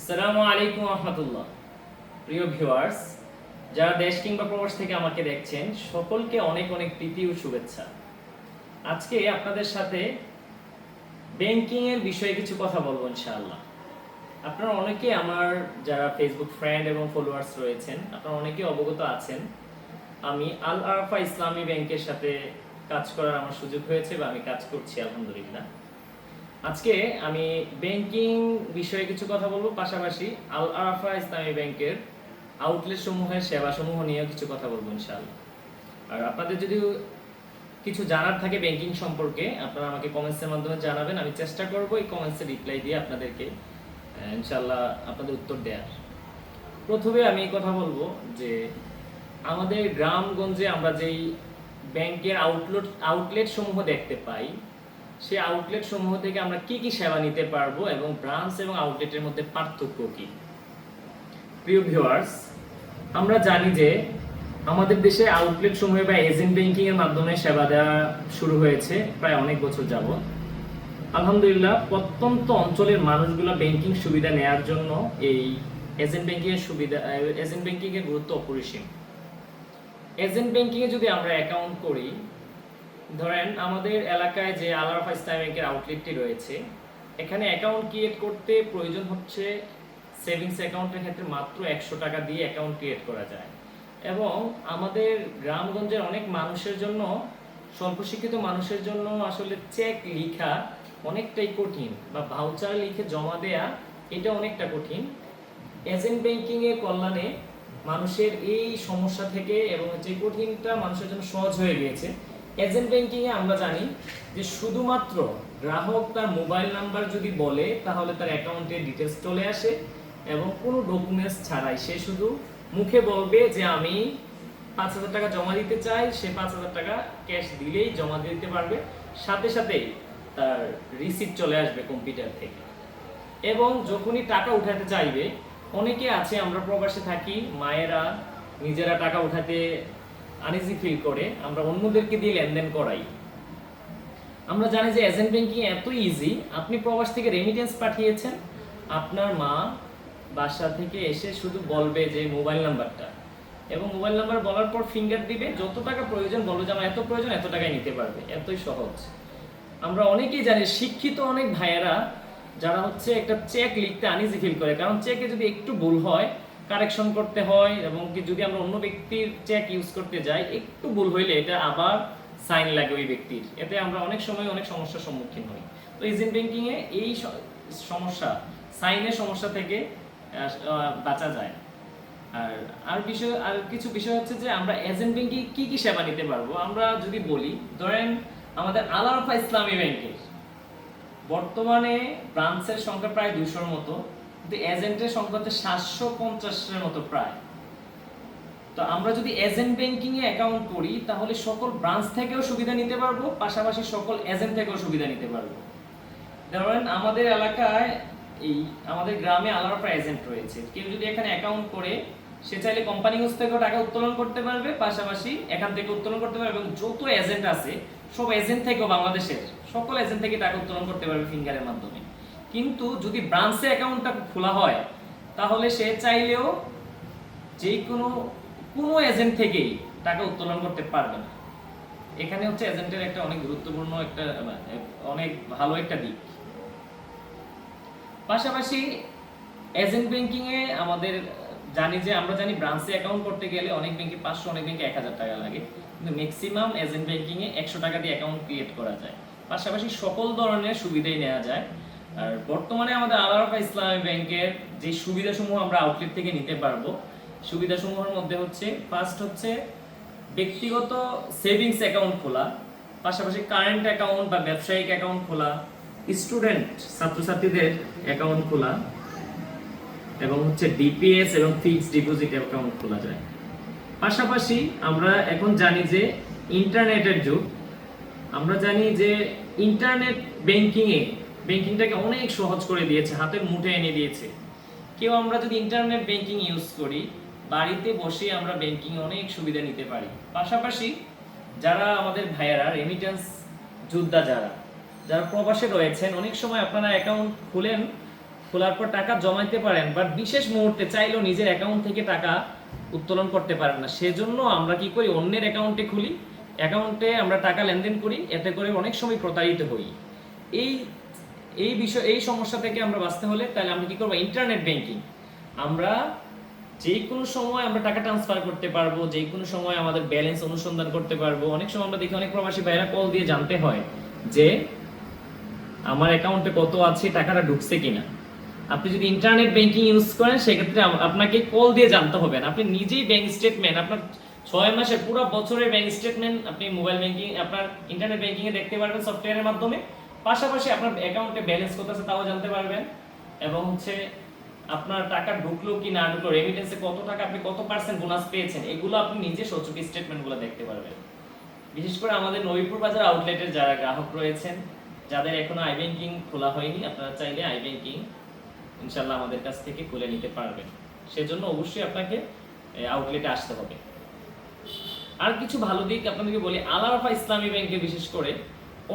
আসসালামু আলাইকুম রহমতুল্লাহ। প্রিয় ভিউয়ার্স, যারা দেশ কিংবা প্রবাস থেকে আমাকে দেখছেন, সকলকে অনেক অনেক প্রীতি ও শুভেচ্ছা। আজকে আপনাদের সাথে ব্যাংকিং এর বিষয়ে কিছু কথা বলবো ইনশাআল্লাহ। আপনারা অনেকে আমার যারা ফেসবুক ফ্রেন্ড এবং ফলোয়ার্স রয়েছেন, আপনারা অনেকে অবগত আছেন আমি আল আরাফা ইসলামী ব্যাংকের সাথে কাজ করার আমার সুযোগ হয়েছে বা আমি কাজ করছি আলহামদুলিল্লাহ। আজকে আমি ব্যাংকিং বিষয়ে কিছু কথা বলবো, পাশাপাশি আল আরাফা ইসলামী ব্যাংকের আউটলেট সমূহের সেবা সমূহ নিয়ে কিছু কথা বলবো ইনশাআল্লাহ। আর আপনাদের যদি কিছু জানার থাকে ব্যাংকিং সম্পর্কে, আপনারা আমাকে কমেন্টসের মাধ্যমে জানাবেন। আমি চেষ্টা করব এই কমেন্টসে রিপ্লাই দিয়ে আপনাদেরকে ইনশাআল্লাহ আপনাদের উত্তর দেওয়ার। প্রথমে আমি কথা বলবো যে আমাদের গ্রামগঞ্জে আমরা যেই ব্যাংকের আউটলেট সমূহ দেখতে পাই, সেই আউটলেট সমূহ থেকে আমরা কি কি সেবা নিতে পারবো এবং ব্রাঞ্চ এবং আউটলেটের মধ্যে পার্থক্য কি। প্রিয় ভিউয়ার্স, আমরা জানি যে আমাদের দেশে আউটলেট সমূহে বা এজেন্ট ব্যাংকিং এর মাধ্যমে সেবা দেওয়া শুরু হয়েছে প্রায় অনেক বছর যাবত। আলহামদুলিল্লাহ, প্রত্যন্ত অঞ্চলের মানুষগুলো ব্যাংকিং সুবিধা নেওয়ার জন্য এই এজেন্ট ব্যাংকিং এর গুরুত্ব অপরিসীম। এজেন্ট ব্যাংকিং এ যদি আমরা অ্যাকাউন্ট করি, ধরেন আমাদের এলাকায় যে আল আরাফা ইসলামী ব্যাংকের আউটলেটটি রয়েছে, এখানে অ্যাকাউন্ট ক্রিয়েট করতে প্রয়োজন হচ্ছে সেভিংস অ্যাকাউন্টের ক্ষেত্রে মাত্র 100 টাকা দিয়ে অ্যাকাউন্ট ক্রিয়েট করা যায়। এবং আমাদের গ্রামগঞ্জের অনেক মানুষের জন্য, স্বল্প শিক্ষিত মানুষের জন্য আসলে চেক লেখা অনেকটাই কঠিন বা ভাউচার লিখে জমা দেয়া এটা অনেকটা কঠিন। এজেন্ট ব্যাংকিং এর কল্যাণে মানুষের এই সমস্যা থেকে এবং যে কঠিনটা মানুষের জন্য সহজ হয়ে গিয়েছে। এজেন্ট ব্যাংকিং এ আমরা জানি যে শুধুমাত্র গ্রাহক তার মোবাইল নাম্বার যদি বলে, তাহলে তার অ্যাকাউন্টের ডিটেলস চলে আসে এবং কোনো ডকুমেন্টস ছাড়াই সে শুধু মুখে বলবে যে আমি 5,000 টাকা জমা দিতে চাই, সে 5,000 টাকা ক্যাশ দিলেই জমা দিতে পারবে। সাথে সাথেই তার রিসিপ্ট চলে আসবে কম্পিউটার থেকে। এবং যখনই টাকা উঠাতে চাইবে, অনেকে আছে আমরা প্রবাসে থাকি, মায়েরা নিজেরা টাকা উঠাতে আনইজি ফিল করে, আমরা অন্যদেরকে দিয়ে লেনদেন করাই। আমরা জানি যে এজেন্ট ব্যাংকিং এত ইজি, আপনি প্রবাস থেকে রেমিটেন্স পাঠিয়েছেন, আপনার মা বাসা থেকে এসে শুধু বলবে যে মোবাইল নাম্বারটা, এবং মোবাইল নাম্বার বলার পর ফিঙ্গার দিবে, যত টাকা প্রয়োজন বলবে যে আমার এত প্রয়োজন, এত টাকায় নিতে পারবে। এতই সহজ। আমরা অনেকেই জানি, শিক্ষিত অনেক ভাইয়েরা যারা হচ্ছে একটা চেক লিখতে আনইজি ফিল করে, কারণ চেকে যদি একটু ভুল হয় কারেকশন করতে হয়, এবং কি যদি আমরা অন্য ব্যক্তির চেক ইউজ করতে যাই, একটু ভুল হইলে এটা আবার সাইন লাগে ওই ব্যক্তির, এতে আমরা অনেক সময় অনেক সমস্যার সম্মুখীন হই। তো এজেন্ট ব্যাংকিং এ এই সমস্যা, সাইনের সমস্যা থেকে বাঁচা যায়। আর কিছু বিষয় হচ্ছে যে আমরা এজেন্ট ব্যাংকিং কি কি সেবা নিতে পারবো। আমরা যদি বলি, ধরেন আমাদের আল আরাফা ইসলামী ব্যাংকের বর্তমানে ব্রাঞ্চের সংখ্যা প্রায় 200-র মতো, কিন্তু এজেন্টের সংখ্যা হচ্ছে 750-এর মতো প্রায়। তো আমরা যদি এজেন্ট ব্যাংকিং এ অ্যাকাউন্ট করি, তাহলে সকল ব্রাঞ্চ থেকেও সুবিধা নিতে পারবো, পাশাপাশি সকল এজেন্ট থেকেও সুবিধা নিতে পারবো। ধরেন আমাদের এলাকায়, আমাদের গ্রামে আল আরাফা এজেন্ট রয়েছে। কেউ যদি এখানে অ্যাকাউন্ট করে, সে চাইলে কোম্পানি হাউস থেকেও টাকা উত্তোলন করতে পারবে, পাশাপাশি এখান থেকে উত্তোলন করতে পারবে, এবং যত এজেন্ট আছে সব এজেন্ট থেকেও, বাংলাদেশের সকল এজেন্ট থেকে টাকা উত্তোলন করতে পারবে ফিঙ্গারের মাধ্যমে। কিন্তু যদি ব্রাঞ্চে অ্যাকাউন্টটা খোলা হয়, তাহলে সে চাইলেও যে কোনো এজেন্ট থেকেই টাকা উত্তোলন করতে পারবে না। এখানে হচ্ছে এজেন্টের একটা অনেক গুরুত্বপূর্ণ একটা অনেক ভালো একটা দিক। পাশাপাশি এজেন্ট ব্যাংকিং এ আমাদের আমরা জানি ব্রাঞ্চে অ্যাকাউন্ট করতে গেলে অনেক ব্যাংকে 500, অনেক ব্যাংকে 1000 টাকা লাগে, কিন্তু ম্যাক্সিমাম এজেন্ট ব্যাংকিং এ 100 টাকা দিয়ে অ্যাকাউন্ট ক্রিয়েট করা যায়। পাশাপাশি সকল ধরনের সুবিধাই নেওয়া যায়। আর বর্তমানে আমাদের আল আরাফা ইসলামী ব্যাংকের যে সুবিধাসমূহ আমরা আউটলেট থেকে নিতে পারবো, সুবিধাসমূহের মধ্যে হচ্ছে ফার্স্ট হচ্ছে ব্যক্তিগত সেভিংস অ্যাকাউন্ট খোলা, পাশাপাশি কারেন্ট অ্যাকাউন্ট বা ব্যবসায়িক অ্যাকাউন্ট খোলা, স্টুডেন্ট ছাত্রছাত্রীদের অ্যাকাউন্ট খোলা, এবং হচ্ছে ডিপিএস এবং ফিক্সড ডিপোজিট অ্যাকাউন্ট খোলা যায়। পাশাপাশি আমরা এখন জানি যে ইন্টারনেটের যুগ, আমরা জানি যে ইন্টারনেট ব্যাংকিংটাকে অনেক সহজ করে দিয়েছে, হাতের মুঠে এনে দিয়েছে। আমরা যদি ইন্টারনেট ব্যাংকিং ইউজ করি, বাড়িতে বসে আমরা ব্যাংকিং অনেক সুবিধা নিতে পারি। পাশাপাশি যারা আমাদের ভাইয়েরা রেমিটেন্স যোদ্ধা, যারা প্রবাসে রয়েছেন, অনেক সময় আপনারা অ্যাকাউন্ট খুলেন, খোলার পর টাকা জমাইতে পারেন, বাট বিশেষ মুহূর্তে চাইলেও নিজের অ্যাকাউন্ট থেকে টাকা উত্তোলন করতে পারেন না। সেজন্য আমরা কি করি, অন্যের অ্যাকাউন্টে খুলি, অ্যাকাউন্টে আমরা টাকা লেনদেন করি, এতে করে অনেক সময় প্রতারিত হই। এই এই সমস্যা থেকে আমরা বাঁচতে হলে তাহলে আমরা কি করবো, ইন্টারনেট ব্যাংকিং। আমরা যে কোনো সময় আমরা টাকা ট্রান্সফার করতে পারবো, যে কোনো সময় আমাদের ব্যালেন্স অনুসন্ধান করতে পারবো। অনেক সময় আমরা দেখি অনেক প্রবাসী ভাইরা কল দিয়ে জানতে হয় যে আমার অ্যাকাউন্টে কত আছে, টাকাটা ঢুকছে কিনা। আপনি যদি ইন্টারনেট ব্যাংকিং ইউজ করেন সেক্ষেত্রে আপনাকে কল দিয়ে জানতে হবে না, আপনি নিজেই ব্যাংক স্টেটমেন্ট, আপনার 6 মাসের পুরো বছরের ব্যাংক স্টেটমেন্ট আপনি মোবাইল ব্যাংকিং, আপনার ইন্টারনেট ব্যাংকিং এ দেখতে পারবেন সফটওয়্যারের মাধ্যমে। পাশাপাশি আপনার অ্যাকাউন্টে ব্যালেন্স কত আছে তাও জানতে পারবেন, এবং আপনার টাকা ঢুকলো কি না ঢুকলো, রেমিটেন্সে কত টাকা, আপনি কত পার্সেন্ট বোনাস পেয়েছেন, এগুলো আপনি নিজে সচক স্টেটমেন্টগুলো দেখতে পারবেন। বিশেষ করে আমাদের নবীপুর বাজার আউটলেটের যারা গ্রাহক রয়েছেন, যাদের এখনো আই ব্যাংকিং খোলা হয়নি, আপনারা চাইলে আই ব্যাংকিং ইনশাআল্লাহ আমাদের কাছ থেকে খুলে নিতে পারবেন। সেজন্য অবশ্যই আপনাকে আউটলেটে আসতে হবে। আর কিছু ভালো দিক আপনাদেরকে বলি, আল আরাফা ইসলামী ব্যাংকে বিশেষ করে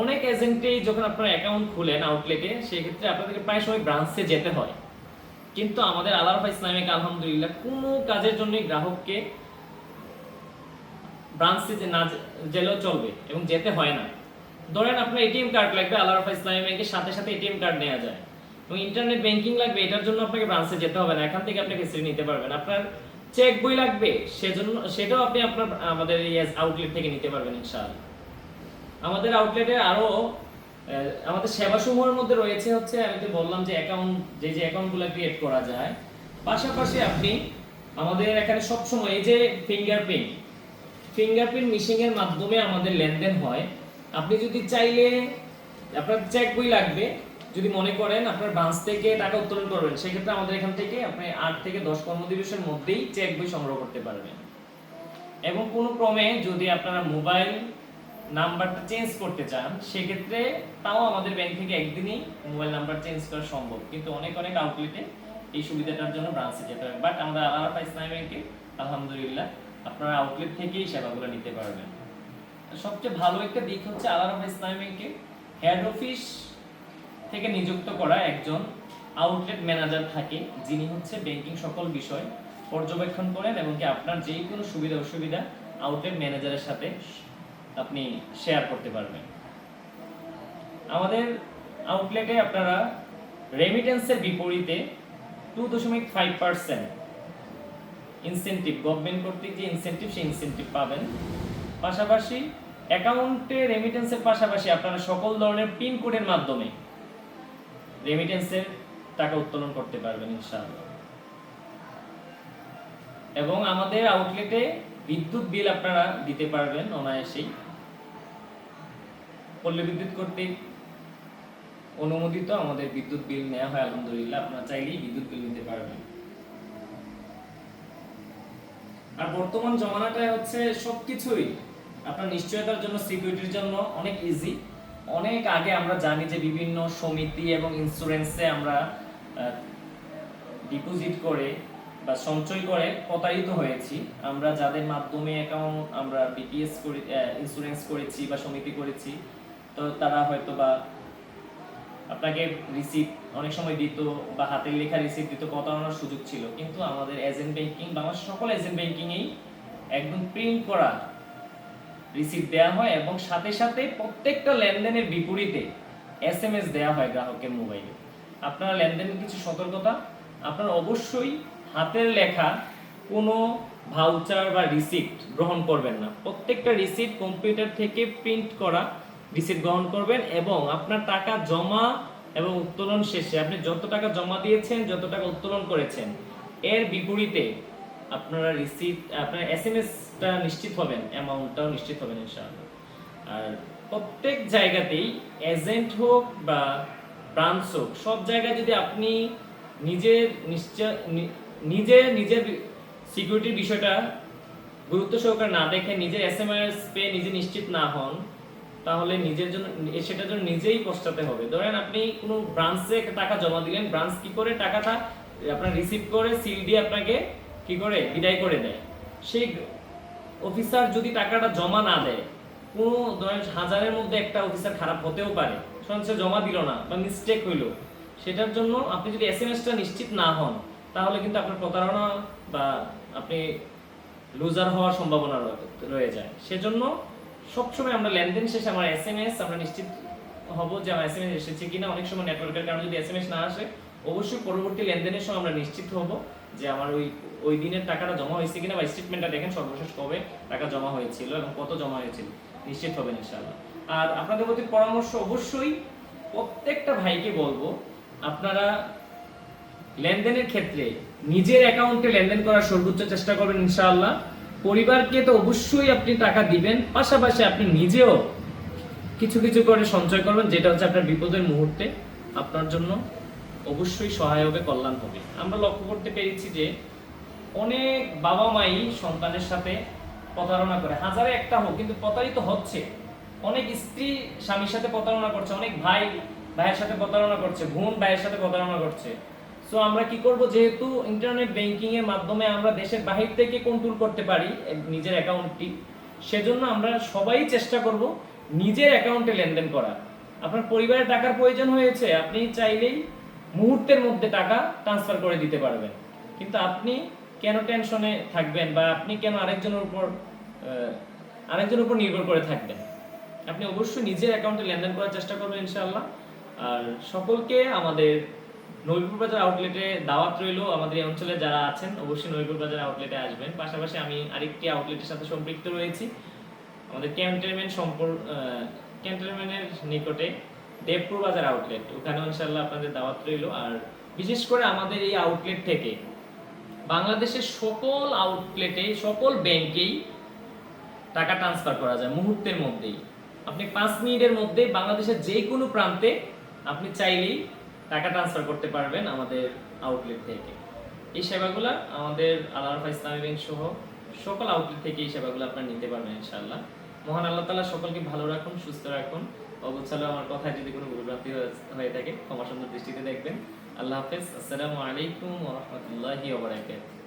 অনেক এজেন্টেই যখন আপনারা অ্যাকাউন্ট খুলেন আউটলেটে, সেক্ষেত্রে আপনাদেরকে প্রায় সময় ব্রাঞ্চে যেতে হয়। কিন্তু আমাদের আল আরাফা ইসলামী ব্যাংক আলহামদুলিল্লাহ কোনো কাজের জন্যই গ্রাহককে ব্রাঞ্চে না গেলেও চলবে এবং যেতে হয় না। ধরেন আপনার এটিএম কার্ড লাগবে, আল আরাফা ইসলামী ব্যাংকের সাথে সাথে এটিএম কার্ড নেওয়া যায়, এবং ইন্টারনেট ব্যাংকিং লাগবে, এটার জন্য আপনাকে ব্রাঞ্চে যেতে হবে না, এখান থেকে আপনি ফেসিলিটি নিতে পারবেন। আপনার চেক বই লাগবে, সেটাও আপনি আমাদের এই আউটলেট থেকে নিতে পারবেন ইনশাআল্লাহ। আমাদের আউটলেটে আরো আমাদের সেবাসমূহের মধ্যে রয়েছে আমি তো বললাম যে অ্যাকাউন্ট, যে অ্যাকাউন্টগুলো ক্রিয়েট করা যায়। পাশাপাশি আপনি আমাদের এখানে সবসময় এই যে ফিঙ্গারপ্রিন্ট মেশিং এর মাধ্যমে আমাদের লেনদেন হয়। আপনি যদি চাইলে, আপনার চেক বই লাগবে, যদি মনে করেন আপনার ব্রাঞ্চ থেকে টাকা উত্তোলন করবেন, সেক্ষেত্রে আমাদের এখান থেকে আপনি 8 থেকে 10 কর্মদিবসের মধ্যেই চেক বই সংগ্রহ করতে পারবেন। এবং কোনো ক্রমে যদি আপনারা মোবাইল নাম্বারটা চেঞ্জ করতে চান, সেক্ষেত্রে তাও আমাদের ব্যাংক থেকে একদিনই মোবাইল নাম্বার চেঞ্জ করা সম্ভব, কিন্তু অনেক আউটলেটে এই সুবিধাটার জন্য ব্রাঞ্চে যেতে হবে। বাট আমরা আল আরাফা ইসলামী ব্যাংকে আলহামদুলিল্লাহ আপনারা আউটলেট থেকেই সেবাগুলো নিতে পারবেন। সবচেয়ে ভালো একটা দিক আল আরাফা ইসলামী ব্যাংকে হেড অফিস থেকে নিযুক্ত করা একজন আউটলেট ম্যানেজার থাকে, যিনি ব্যাংকিং সকল বিষয় পর্যবেক্ষণ করেন এবং কি আপনার যে কোনো সুবিধা অসুবিধা আউটলেট ম্যানেজারের সাথে আপনি শেয়ার করতে পারবেন। আমাদের আউটলেটে আপনারা রেমিটেন্সের বিপরীতে 2.5% ইনসেনটিভ, গভর্নমেন্ট কর্তৃক যে ইনসেনটিভ, সেই ইনসেনটিভ পাবেন। পাশাপাশি অ্যাকাউন্টে রেমিটেন্সের পাশাপাশি আপনারা সকল ধরনের পিন কোডের মাধ্যমে রেমিটেন্সের টাকা উত্তোলন করতে পারবেন ইনশাআল্লাহ। এবং আমাদের আউটলেটে বিদ্যুৎ বিল আপনারা দিতে পারবেন অনায়াসেই। পল্লী বিদ্যুৎ কর্তৃক অনুমোদিত আমাদের বিদ্যুৎ বিল নেওয়া হয় আলহামদুলিল্লাহ, আপনারা চাইলেই বিদ্যুৎ বিল নিতে পারবেন। আর বর্তমান জমানাটায় সবকিছুই আপনার নিশ্চয়তার জন্য, সিকিউরিটির জন্য অনেক ইজি। অনেক আগে আমরা জানি যে বিভিন্ন সমিতি এবং ইন্স্যুরেন্সে আমরা ডিপোজিট করে বা সঞ্চয় করে প্রতারিত হয়েছি। আমরা যাদের মাধ্যমে অ্যাকাউন্ট আমরা বিপিএস করে ইন্স্যুরেন্স করেছি বা সমিতি করেছি, তো তারা হয়তো বা আপনাকে রিসিপ্ট অনেক সময় দিত বা হাতের লেখা রিসিপ্ট দিত, প্রতারণার সুযোগ ছিল। কিন্তু আমাদের এজেন্ট ব্যাংকিং, বাংলাদেশের সকল এজেন্ট ব্যাংকিংয়েই একদম প্রিন্ট করা রিসিপ্ট দেওয়া হয়, এবং সাথে সাথে প্রত্যেকটা লেনদেনের বিপরীতে এসএমএস দেওয়া হয় গ্রাহকের মোবাইলে। আপনারা লেনদেনের কিছু সতর্কতা, আপনারা অবশ্যই হাতের লেখা কোনো ভাউচার বা রিসিপ্ট গ্রহণ করবেন না। প্রত্যেকটা রিসিপ্ট কম্পিউটার থেকে প্রিন্ট করা রিসিপ্ট গ্রহণ করবেন, এবং আপনার টাকা জমা এবং উত্তোলন শেষে আপনি যত টাকা জমা দিয়েছেন, যত টাকা উত্তোলন করেছেন, এর বিপরীতে আপনারা আপনার এসএমএসটা নিশ্চিত হবেন, অ্যামাউন্টটাও নিশ্চিত হবেন ইনশাআল্লাহ। আর প্রত্যেক জায়গাতেই এজেন্ট হোক বা ব্রাঞ্চ হোক, সব জায়গায় যদি আপনি নিজের সিকিউরিটির বিষয়টা গুরুত্ব সহকারে না দেখে, নিজের এসএমএস পেয়ে নিজে নিশ্চিত না হন, তাহলে সেটার জন্য নিজেই পস্তাতে হবে। ধরেন আপনি কোনো ব্রাঞ্চে টাকা জমা দিলেন, ব্রাঞ্চ কি করে টাকাটা আপনার রিসিভ করে সিল দিয়ে আপনাকে কি করে বিদায় করে দেয়। সেই অফিসার যদি টাকাটা জমা না দেয়, কোনো ধরেন 1000-এর মধ্যে একটা অফিসার খারাপ হতেও পারে, সে জমা দিল না বা মিস্টেক হইলো, সেটার জন্য আপনি যদি এসএমএসটা নিশ্চিত না হন তাহলে কিন্তু আপনার প্রতারণা বা আপনি লুজার হওয়ার সম্ভাবনা রয়ে যায়। সেজন্য সবসময় আমরা লেনদেন শেষে আমার এসএমএস আমরা নিশ্চিত হব যে আমার এসএমএস এসেছে কিনা। অনেক সময় নেটওয়ার্কের কারণে যদি এসএমএস না আসে অবশ্যই পরবর্তী লেনদেনের সময় আমরা নিশ্চিত হব যে আমার ওই দিনের টাকাটা জমা হয়েছে কিনা, বা স্টেটমেন্টটা দেখেন সর্বশেষ কবে টাকা জমা হয়েছিল এবং কত জমা হয়েছিল, নিশ্চিত হবেন ইনশাআল্লাহ। আর আপনাদের প্রতি পরামর্শ, অবশ্যই প্রত্যেকটা ভাইকে বলবো আপনারা লেনদেনের ক্ষেত্রে নিজের অ্যাকাউন্টে লেনদেন করার সর্বোচ্চ চেষ্টা করবেন ইনশাআল্লাহ। পরিবারকে তো অবশ্যই আপনি টাকা দিবেন, পাশাপাশি আপনি নিজেও কিছু কিছু করে সঞ্চয় করবেন, যেটা হচ্ছে আপনার বিপদের মুহূর্তে আপনার জন্য অবশ্যই সহায় হবে, কল্যাণ হবে। আমরা লক্ষ্য করতে পেরেছি যে অনেক বাবা মাই সন্তানের সাথে প্রতারণা করে, হাজারে একটা হোক কিন্তু প্রতারিত হচ্ছে। অনেক স্ত্রী স্বামীর সাথে প্রতারণা করছে, অনেক ভাই ভাইয়ের সাথে প্রতারণা করছে, বোন ভাইয়ের সাথে প্রতারণা করছে। সো আমরা কি করব, যেহেতু ইন্টারনেট ব্যাংকিং এর মাধ্যমে আমরা দেশের বাহির থেকে কন্ট্রোল করতে পারি নিজের অ্যাকাউন্টটি, সেজন্য আমরা সবাই চেষ্টা করব নিজের অ্যাকাউন্টে লেনদেন করা। আপনার পরিবারের টাকার প্রয়োজন হয়েছে, আপনি চাইলেই মুহূর্তের মধ্যে টাকা ট্রান্সফার করে দিতে পারবেন। কিন্তু আপনি কেন টেনশনে থাকবেন, বা আপনি কেন আরেকজনের উপর নির্ভর করে থাকবেন? আপনি অবশ্যই নিজের অ্যাকাউন্টে লেনদেন করার চেষ্টা করবেন ইনশাআল্লাহ। আর সকলকে আমাদের নবীপুর বাজার আউটলেটে দাওয়াত রইল। আমাদের এই অঞ্চলে যারা আছেন অবশ্যই নবীপুর বাজার আউটলেটে আসবেন। পাশাপাশি আমি আরেকটি আউটলেটের সাথে সম্পৃক্ত রয়েছি, আমাদের ক্যান্টনমেন্টের নিকটে দেবপুর বাজার আউটলেট, ওখানে ইনশাআল্লাহ আপনাদের দাওয়াত রইল। আর বিশেষ করে আমাদের এই আউটলেট থেকে বাংলাদেশের সকল আউটলেটে সকল ব্যাংকেই টাকা ট্রান্সফার করা যায় মুহূর্তের মধ্যেই। আপনি 5 মিনিটের মধ্যে বাংলাদেশের যে কোনো প্রান্তে আপনি চাইলেই টাকা ট্রান্সফার করতে পারবেন আমাদের আউটলেট থেকে। এই সেবাগুলো আমাদের আল আরাফা ইসলামী ব্যাংক সহ সকল আউটলেট থেকে এই সেবাগুলো আপনারা নিতে পারবেন ইনশাআল্লাহ। মহান আল্লাহ তাআলা সকলকে ভালো রাখুন, সুস্থ রাখুন। অবশ্যই আমার কথায় যদি কোনো ভুলভ্রান্তি হয়ে থাকে ক্ষমা সুন্দর দৃষ্টিতে দেখবেন। আল্লাহ হাফেজ। আসসালামু আলাইকুম ওয়া রাহমাতুল্লাহি ওয়া বারাকাতুহু।